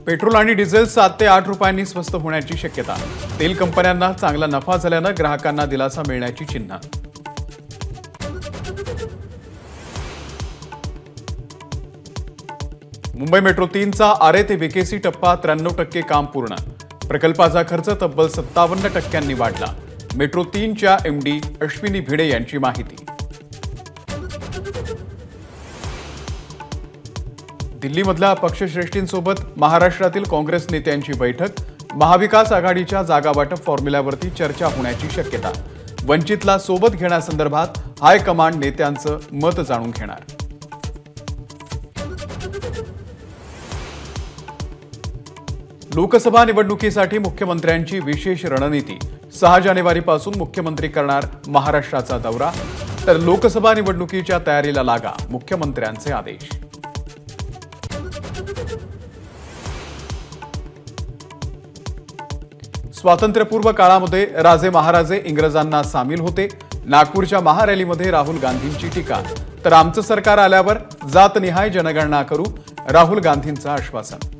Petrol आणि diesel 7 ते 8 रुपयांनी स्वस्त होण्याची शक्यता। तेल कंपन्यांना चांगला नफा झाल्याने ग्राहकांना दिलासा मिळण्याची चिन्ह। मुंबई मेट्रो 3 चा आरे ते बीकेसी टप्पा 93% काम पूर्ण। प्रकल्पाचा खर्च तब्बल 57% वाढला। मेट्रो 3 च्या एमडी अश्विनी भिडे यांची माहिती। दिल्लीमधल्या पक्षश्रेष्ठींसोबत महाराष्ट्रातील काँग्रेस नेत्यांची बैठक। महाविकास आघाडीच्या जागावाटप फॉर्म्युल्यावरती चर्चा होण्याची शक्यता। वंचितला सोबत घेण्यासंदर्भात हायकमांड नेत्यांचं मत जाणून घेणार। लोकसभा निवडणुकीसाठी मुख्यमंत्र्यांची विशेष रणनीती। 6 जानेवारीपासून मुख्यमंत्री करणार महाराष्ट्राचा दौरा। तर लोकसभा निवडणुकीच्या तयारीला लागा, मुख्यमंत्र्यांचे आदेश। स्वातंत्र्यपूर्व काळामध्ये राजे महाराजे इंग्रजांना सामील होते। नागपूरच्या महारॅलीमध्ये राहुल गांधींची टीका। तर आमचं सरकार आल्यावर जातनिहाय जनगणना करू, राहुल गांधींचं आश्वासन।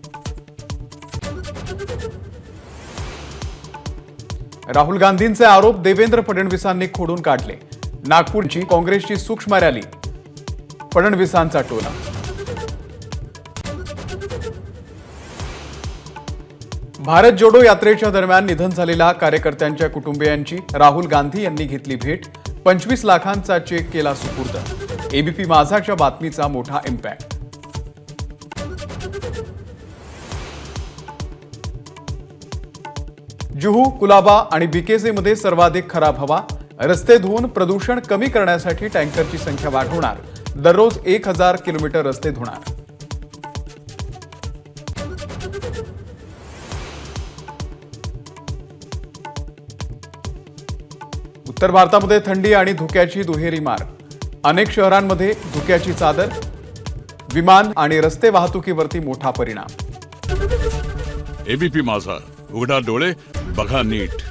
राहुल गांधींचे आरोप देवेंद्र फडणवीसांनी खोडून काढले। नागपूरची काँग्रेसची सूक्ष्म रॅली, फडणवीसांचा टोला। भारत जोडो यात्रेच्या दरम्यान निधन झालेल्या कार्यकर्त्यांच्या कुटुंबियांची राहुल गांधी यांनी घेतली भेट। 25 लाखांचा चेक केला सुपूर्द। एबीपी माझाच्या बातमीचा मोठा इम्पॅक्ट। जुहू, कुलाबा आणि बीकेसीमध्ये सर्वाधिक खराब हवा। रस्ते धुवून प्रदूषण कमी करण्यासाठी टँकरची संख्या वाढवणार। दररोज 1000 किलोमीटर रस्ते धुणार। उत्तर भारतामध्ये थंडी आणि धुक्याची दुहेरी मार। अनेक शहरांमध्ये धुक्याची चादर। विमान आणि रस्ते वाहतुकीवरती मोठा परिणाम। एबीपी माझा, उघडा डोळे बघा नीट।